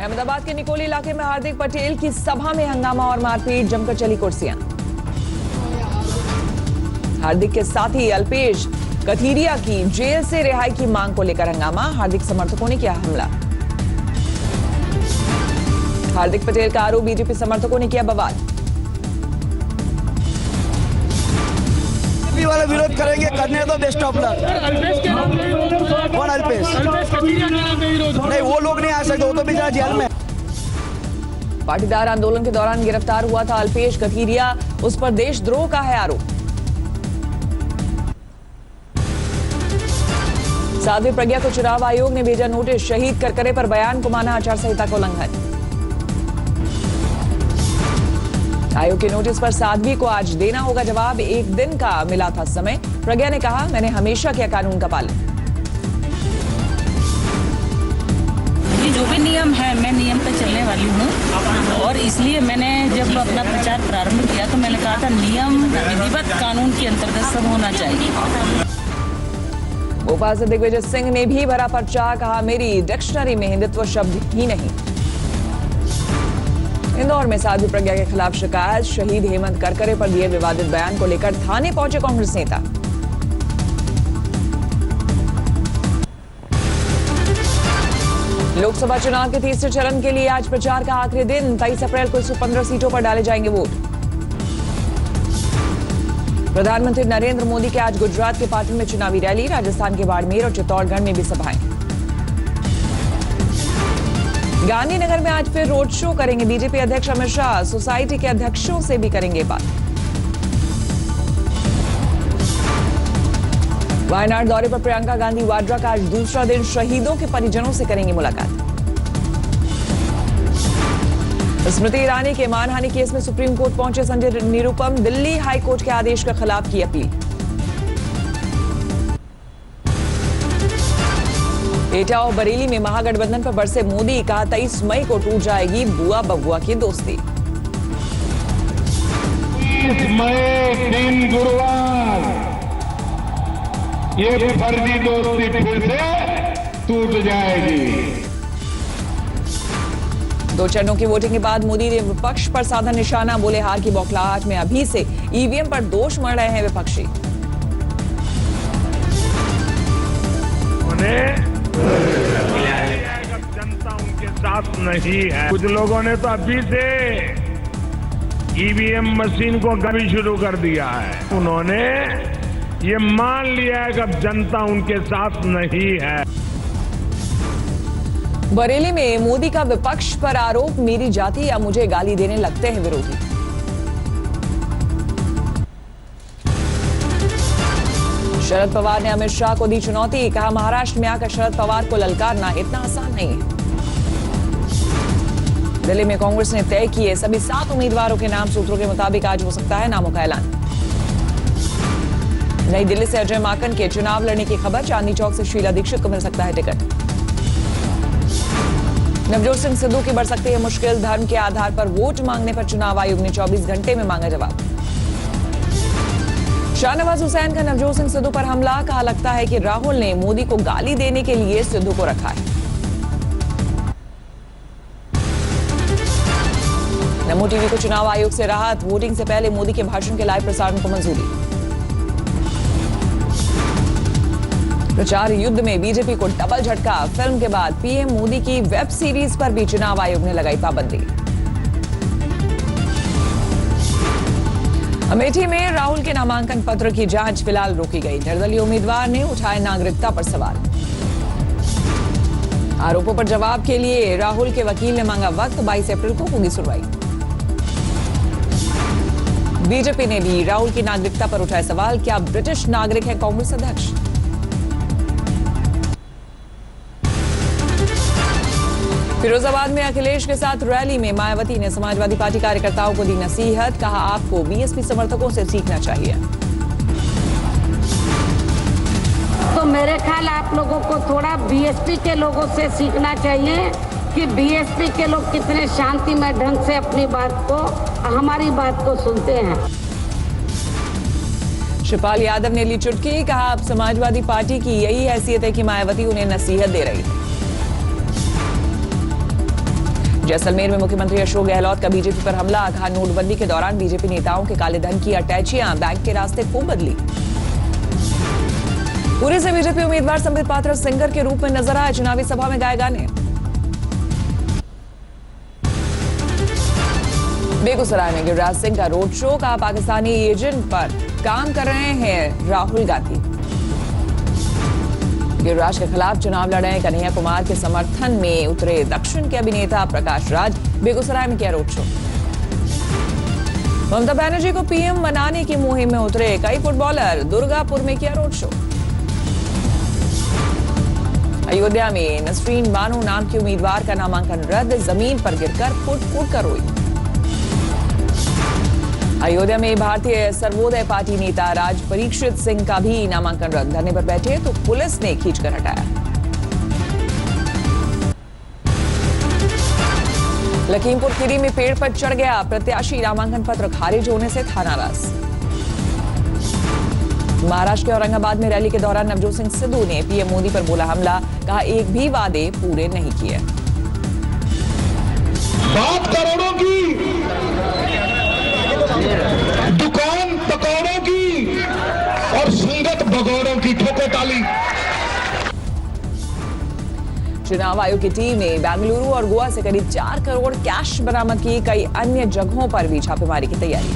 अहमदाबाद के निकोली इलाके में हार्दिक पटेल की सभा में हंगामा और मारपीट, जमकर चली कुर्सियां। हार्दिक के साथी अल्पेश कथीरिया की जेल से रिहाई की मांग को लेकर हंगामा, हार्दिक समर्थकों ने किया हमला। हार्दिक पटेल का आरोप, बीजेपी समर्थकों ने किया बवाल। बीजेपी वाले विरोध करेंगे, करने तो बेस्ट ऑफ लक। कौन अल्पेश? नहीं, वो लोग नहीं आ सकते, वो तो बेचारा जेल में। पाटीदार आंदोलन के दौरान गिरफ्तार हुआ था अल्पेश कथीरिया, उस पर देशद्रोह का है आरोप। साध्वी प्रज्ञा को चुनाव आयोग ने भेजा नोटिस, शहीद करकरे पर बयान को माना आचार संहिता का उल्लंघन। आयोग के नोटिस पर साध्वी को आज देना होगा जवाब, 1 दिन का मिला था समय। प्रज्ञा ने कहा, मैंने हमेशा किया कानून का पालन। जो भी नियम है, मैं नियम पे चलने वाली हूँ और इसलिए मैंने जब अपना प्रचार प्रारंभ किया तो मैंने कहा था नियम विधिवत कानून के अंतर्गत सब होना चाहिए। भोपाल से दिग्विजय सिंह ने भी भरा पर्चा, कहा मेरी डिक्शनरी में हिंदुत्व शब्द ही नहीं। इंदौर में साध्वी प्रज्ञा के खिलाफ शिकायत, शहीद हेमंत करकरे पर दिए विवादित बयान को लेकर थाने पहुंचे कांग्रेस नेता। लोकसभा चुनाव के तीसरे चरण के लिए आज प्रचार का आखिरी दिन, 23 अप्रैल को 115 सीटों पर डाले जाएंगे वोट। प्रधानमंत्री नरेंद्र मोदी के आज गुजरात के पाटन में चुनावी रैली, राजस्थान के बाड़मेर और चित्तौड़गढ़ में भी सभाएं। गांधीनगर में आज फिर रोड शो करेंगे बीजेपी अध्यक्ष अमित शाह, सोसाइटी के अध्यक्षों से भी करेंगे बात। वायनाड दौरे पर प्रियंका गांधी वाड्रा का आज दूसरा दिन, शहीदों के परिजनों से करेंगे मुलाकात। स्मृति ईरानी के मानहानि केस में सुप्रीम कोर्ट पहुंचे संजय निरुपम, दिल्ली हाई कोर्ट के आदेश के खिलाफ की अपील। एटा और बरेली में महागठबंधन पर बरसे मोदी, कहा 23 मई को टूट जाएगी बुआ बबुआ की दोस्ती। 23 मई दिन गुरुवार ये फर्जी दोस्ती फिर से टूट जाएगी। 2 चरणों की वोटिंग के बाद मोदी ने विपक्ष पर साधा निशाना, बोले हार की बौखलाहट में अभी से ईवीएम पर दोष मढ़ रहे हैं विपक्षी। जनता उनके साथ नहीं है। कुछ लोगों ने तो अभी से ईवीएम मशीन को कभी शुरू कर दिया है। उन्होंने ये मान लिया है कि अब जनता उनके साथ नहीं है। बरेली में मोदी का विपक्ष पर आरोप, मेरी जाति या मुझे गाली देने लगते हैं विरोधी। शरद पवार ने अमित शाह को दी चुनौती, कहा महाराष्ट्र में आकर शरद पवार को ललकारना इतना आसान नहीं है। दिल्ली में कांग्रेस ने तय किए सभी 7 उम्मीदवारों के नाम, सूत्रों के मुताबिक आज हो सकता है नामों का ऐलान। नई दिल्ली से अजय माकन के चुनाव लड़ने की खबर, चांदनी चौक से शीला दीक्षित को मिल सकता है टिकट। नवजोत सिंह सिद्धू की बढ़ सकती है मुश्किल, धर्म के आधार पर वोट मांगने पर चुनाव आयोग ने 24 घंटे में मांगा जवाब। शाहनवाज हुसैन का नवजोत सिंह सिद्धू पर हमला, कहा लगता है कि राहुल ने मोदी को गाली देने के लिए सिद्धू को रखा है। नमो टीवी को चुनाव आयोग से राहत, वोटिंग से पहले मोदी के भाषण के लाइव प्रसारण को मंजूरी। प्रचार युद्ध में बीजेपी को डबल झटका, फिल्म के बाद पीएम मोदी की वेब सीरीज पर भी चुनाव आयोग ने लगाई पाबंदी। अमेठी में राहुल के नामांकन पत्र की जांच फिलहाल रोकी गई, निर्दलीय उम्मीदवार ने उठाए नागरिकता पर सवाल। आरोपों पर जवाब के लिए राहुल के वकील ने मांगा वक्त, 22 अप्रैल को होगी सुनवाई। बीजेपी ने भी राहुल की नागरिकता पर उठाए सवाल, क्या ब्रिटिश नागरिक है कांग्रेस अध्यक्ष। फिरोजाबाद में अखिलेश के साथ रैली में मायावती ने समाजवादी पार्टी कार्यकर्ताओं को दी नसीहत, कहा आपको बीएसपी समर्थकों से सीखना चाहिए। तो मेरे ख्याल आप लोगों को थोड़ा बीएसपी के लोगों से सीखना चाहिए कि बीएसपी के लोग कितने शांतिमय ढंग से अपनी बात को, हमारी बात को सुनते हैं। शिवपाल यादव ने ली चुटकी, कहा अब समाजवादी पार्टी की यही हैसियत है कि मायावती उन्हें नसीहत दे रही है। जैसलमेर में मुख्यमंत्री अशोक गहलोत का बीजेपी पर हमला, कहा नोटबंदी के दौरान बीजेपी नेताओं के काले धन की अटैचियां बैंक के रास्ते खूब बदली। पुरी से बीजेपी उम्मीदवार संबित पात्रा सिंगर के रूप में नजर आए, चुनावी सभा में गाए गाने। बेगूसराय में गिरिराज सिंह का रोड शो, कहा पाकिस्तानी एजेंट पर काम कर रहे हैं राहुल गांधी। गिरिराज के खिलाफ चुनाव लड़ रहे कन्हैया कुमार के समर्थन में उतरे दक्षिण के अभिनेता प्रकाश राज, बेगूसराय में किया रोड शो। ममता बनर्जी को पीएम बनाने की मुहिम में उतरे कई फुटबॉलर, दुर्गापुर में किया रोड शो। अयोध्या में नसरीन बानो नाम की उम्मीदवार का नामांकन रद्द, जमीन पर गिरकर फुट कर रोई। अयोध्या में भारतीय सर्वोदय पार्टी नेता राज परीक्षित सिंह का भी नामांकन रद्द, धरने पर बैठे तो पुलिस ने खींचकर हटाया। लखीमपुर खीरी में पेड़ पर चढ़ गया प्रत्याशी, नामांकन पत्र खारिज होने से था नाराज। महाराष्ट्र के औरंगाबाद में रैली के दौरान नवजोत सिंह सिद्धू ने पीएम मोदी पर बोला हमला, कहा एक भी वादे पूरे नहीं किए। बात करोड़ों की, दुकान पकौड़ों की और संगत भगौड़ों की, ठोको ताली। चुनाव आयोग की टीम ने बेंगलुरु और गोवा से करीब 4 करोड़ कैश बरामद की, कई अन्य जगहों पर भी छापेमारी की तैयारी।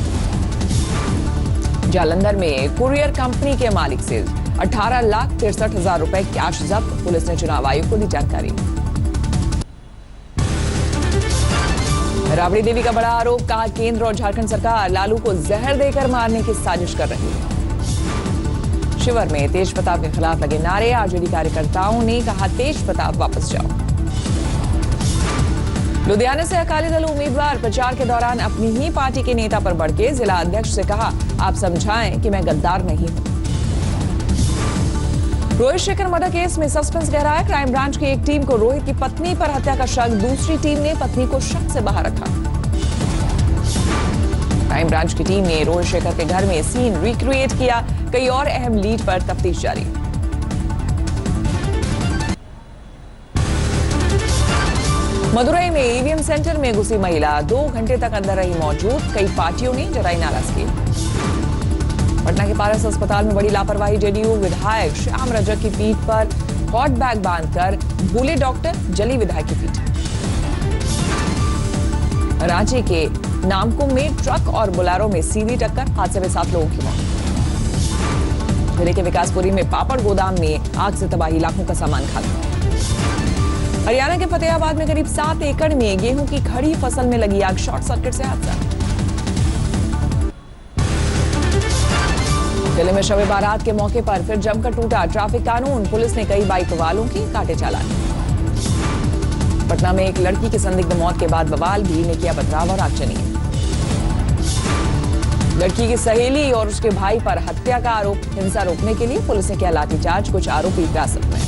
जालंधर में कुरियर कंपनी के मालिक से 18,63,000 रुपए कैश जब्त, पुलिस ने चुनाव आयोग को दी जानकारी। राबड़ी देवी का बड़ा आरोप, कहा केंद्र और झारखंड सरकार लालू को जहर देकर मारने की साजिश कर रही है। शिवर में तेज प्रताप के खिलाफ लगे नारे, आरजेडी कार्यकर्ताओं ने कहा तेज प्रताप वापस जाओ। लुधियाना से अकाली दल उम्मीदवार प्रचार के दौरान अपनी ही पार्टी के नेता पर भड़के, जिला अध्यक्ष से कहा आप समझाएं कि मैं गद्दार नहीं हूं। रोहित शेखर मर्डर केस में सस्पेंस गहराया, क्राइम ब्रांच की एक टीम को रोहित की पत्नी पर हत्या का शक, दूसरी टीम ने पत्नी को शक से बाहर रखा। क्राइम ब्रांच की टीम ने रोहित शेखर के घर में सीन रिक्रिएट किया, कई और अहम लीड पर तफ्तीश जारी। मदुरई में ईवीएम सेंटर में घुसी महिला, 2 घंटे तक अंदर रही मौजूद, कई पार्टियों ने जताई नाराजगी। पटना के पारस अस्पताल में बड़ी लापरवाही, जेडीयू विधायक श्याम रजक की पीठ पर हॉट बैग बांधकर भूले डॉक्टर, जली विधायक की पीठ। रांची के नामकुम में ट्रक और बोलेरो में सीधी टक्कर, हादसे में 7 लोगों की मौत। जिले के विकासपुरी में पापड़ गोदाम में आग से तबाही, लाखों का सामान खाक। हरियाणा के फतेहाबाद में करीब 7 एकड़ में गेहूं की खड़ी फसल में लगी आग, शॉर्ट सर्किट से हादसा। जिले में शब बारात के मौके पर फिर जमकर टूटा ट्रैफिक कानून, पुलिस ने कई बाइक वालों की काटे चालान। पटना में एक लड़की की संदिग्ध मौत के बाद बवाल, भीड़ ने किया पथराव और आगजनी। लड़की की सहेली और उसके भाई पर हत्या का आरोप, हिंसा रोकने के लिए पुलिस ने किया लाठीचार्ज, कुछ आरोपी हिरासत में।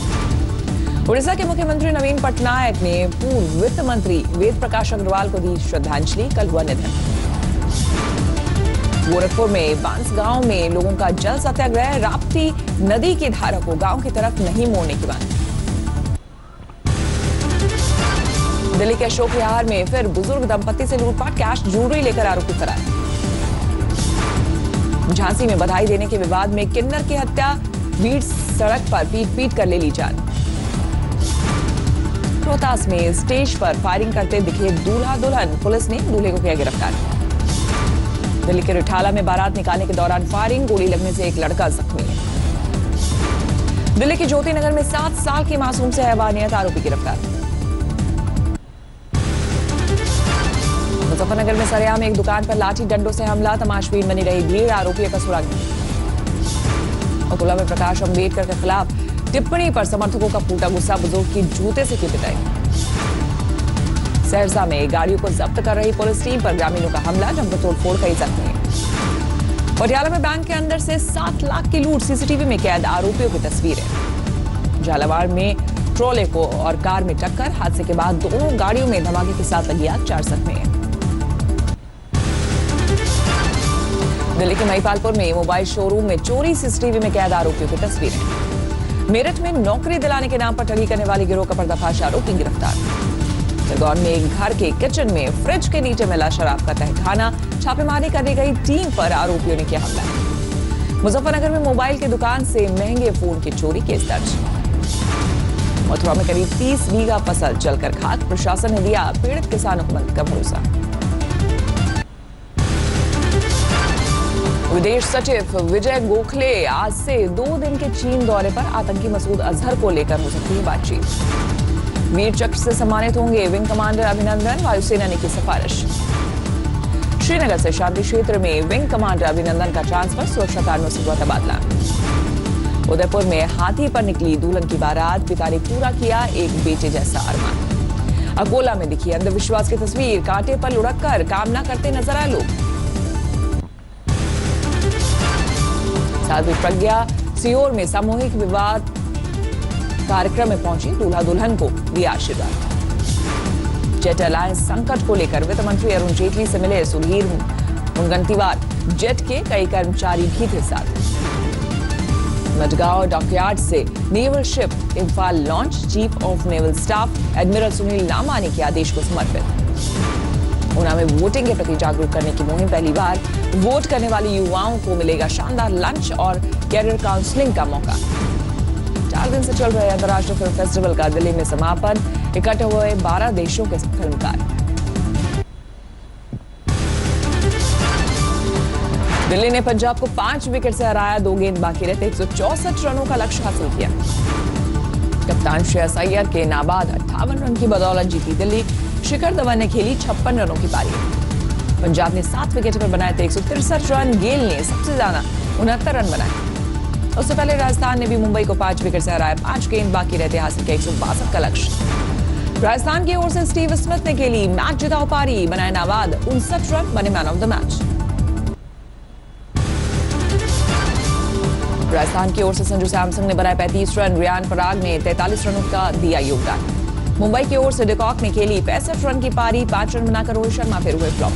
उड़ीसा के मुख्यमंत्री नवीन पटनायक ने पूर्व वित्त मंत्री वेद प्रकाश अग्रवाल को दी श्रद्धांजलि, कल हुआ निधन। गोरखपुर में बांसगांव में लोगों का जल सत्याग्रह, राप्ती नदी की धारा को गांव की तरफ नहीं मोड़ने की मांग। दिल्ली के अशोक विहार में फिर बुजुर्ग दंपति से लूटपाट, कैश ज्वेलरी लेकर आरोपी फरार। झांसी में बधाई देने के विवाद में किन्नर की हत्या, भीड़ सड़क पर पीट कर ले ली जान। रोहतास में स्टेज पर फायरिंग करते दिखे दूल्हा दुल्हन, पुलिस ने दूल्हे को किया गिरफ्तार। दिल्ली के रिठाला में बारात निकालने के दौरान फायरिंग, गोली लगने से एक लड़का जख्मी है। दिल्ली के ज्योति नगर में 7 साल की मासूम से हैवानियत, आरोपी गिरफ्तार। मुजफ्फरनगर में सरेआम एक दुकान पर लाठी डंडों से हमला, तमाशबीन बनी रही भीड़, आरोपी का सुराग। अकोला में प्रकाश अम्बेडकर के खिलाफ टिप्पणी पर समर्थकों का फूटा गुस्सा, बुजुर्ग की जूते से की पिटाई। सहरसा में गाड़ियों को जब्त कर रही पुलिस टीम पर ग्रामीणों का हमला, जमकर तोड़फोड़, कई जख्मी। पटियाला में बैंक के अंदर से 7 लाख की लूट, सीसीटीवी में कैद आरोपियों की तस्वीरें। झालावाड़ में ट्रोले को और कार में टक्कर, हादसे के बाद दोनों गाड़ियों में धमाके के साथ लगी आग, 4 जख्मी। दिल्ली के महिपालपुर में मोबाइल शोरूम में चोरी, सीसीटीवी में कैद आरोपियों की तस्वीरें। मेरठ में नौकरी दिलाने के नाम पर ठगी करने वाली गिरोह का पर्दाफाश, आरोपी गिरफ्तार। चित्तौड़ में एक घर के किचन में फ्रिज के नीचे मिला शराब का तहखाना, छापेमारी करने गई टीम पर आरोपियों ने किया हमला। मुजफ्फरनगर में मोबाइल की दुकान से महंगे फोन की चोरी केस दर्ज। मथुरा में करीब 30 बीघा फसल जलकर खाक, प्रशासन ने दिया पीड़ित किसानों को मदद का भरोसा। विदेश सचिव विजय गोखले आज से 2 दिन के चीन दौरे पर, आतंकी मसूद अजहर को लेकर हो सकती है बातचीत। वीर चक्र से सम्मानित होंगे विंग कमांडर अभिनंदन, वायुसेना ने की सिफारिश। श्रीनगर से शांति क्षेत्र में विंग कमांडर अभिनंदन का ट्रांसफर, सुरक्षा कारणों से हुआ तबादला। उदयपुर में हाथी पर निकली दुल्हन की बारात, पिता ने पूरा किया एक बेटे जैसा अरमान। अकोला में दिखी अंधविश्वास की तस्वीर, कांटे पर लुढ़क कर कामना करते नजर आए लोग। साध्वी प्रज्ञा सीहोर में सामूहिक विवाह कार्यक्रम में पहुंची, दूल्हा दुल्हन को दिया आशीर्वाद। जेट अलायंस संकट को लेकर वित्त मंत्री अरुण जेटली से मिले सुधीर मुनगंटीवार, जेट के कई कर्मचारी भी थे साथ। मडगांव डॉकयार्ड से naval ship Imphal launch, chief of naval staff admiral Sunil Lamba ने किया देश को समर्पित। ऊना में वोटिंग के प्रति जागरूक करने की मुहिम, पहली बार वोट करने वाले युवाओं को मिलेगा शानदार लंच और कैरियर काउंसलिंग का मौका। 4 दिन से चल रहे अंतर्राष्ट्रीय फिल्म फेस्टिवल का दिल्ली में समापन, इकट्ठे हुए 12 देशों के फिल्मकार। दिल्ली ने पंजाब को 5 विकेट से हराया, 2 गेंद बाकी रहते 164 रनों का लक्ष्य हासिल किया। कप्तान श्रेयस अय्यर के नाबाद 58 रन की बदौलत जीती दिल्ली। शिखर धवन ने खेली 56 रनों की पारी। पंजाब ने 7 विकेट पर बनाए थे 163 रन, गेल ने सबसे ज्यादा 69 रन बनाए। उससे पहले राजस्थान ने भी मुंबई को 5 विकेट से हराया, 5 गेंद बाकी रहते हासिल किया 162 का लक्ष्य। राजस्थान की ओर से स्टीव स्मिथ ने खेली मैच जिताऊ पारी, बनाए नाबाद 59 रन, बने man of the match. Rajasthan की ओर से संजू सैमसन ने बनाए 35 रन, रियान पराग ने 43 रनों का दिया योगदान। मुंबई की ओर से डिकॉक ने खेली 65 रन की पारी, 5 रन बनाकर रोहित शर्मा फिर हुए फ्लॉप।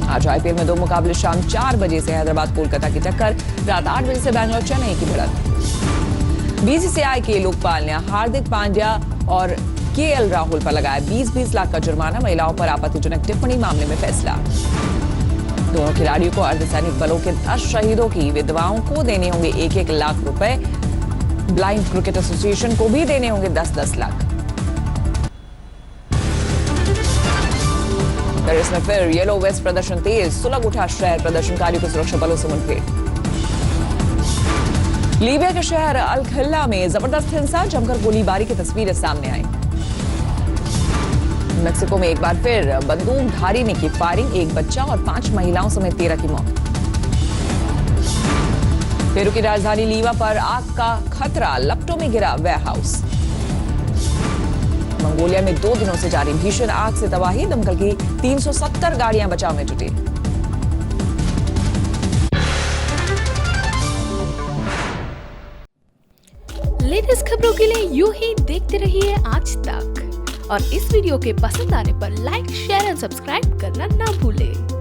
आज आईपीएल में 2 मुकाबले शाम 4 बजे से हैदराबाद कोलकाता की टक्कर, रात 8 बजे से बैंगलोर चेन्नई की भिड़ंत। बीसीसीआई के लोकपाल ने हार्दिक पांड्या और केएल राहुल पर लगाया 20-20 लाख का जुर्माना, महिलाओं पर आपत्तिजनक टिप्पणी मामले में फैसला। दोनों खिलाड़ियों को अर्धसैनिक बलों के 10 शहीदों की विधवाओं को देने होंगे 1-1 लाख रुपए, ब्लाइंड क्रिकेट एसोसिएशन को भी देने होंगे 10-10 लाख। पेरिस में फिर येलो वेस्ट प्रदर्शन तेज, सुलग उठा शहर, प्रदर्शनकारियों की सुरक्षा बलों से मुठभेड़। लीबिया के शहर अल खिल्ला में जबरदस्त हिंसा, जमकर गोलीबारी की तस्वीरें सामने आई। मेक्सिको में एक बार फिर बंदूकधारी ने की फायरिंग, 1 बच्चा और 5 महिलाओं समेत 13 की मौत। पेरू की राजधानी लीमा पर आग का खतरा, लपटों में गिरा वेयरहाउस। मंगोलिया में 2 दिनों से जारी भीषण आग से तबाही, दमकल की 370 गाड़ियां बचाव में जुटी। लेटेस्ट खबरों के लिए यूं ही देखते रहिए आज तक, और इस वीडियो के पसंद आने पर लाइक, शेयर एंड सब्सक्राइब करना ना भूलें।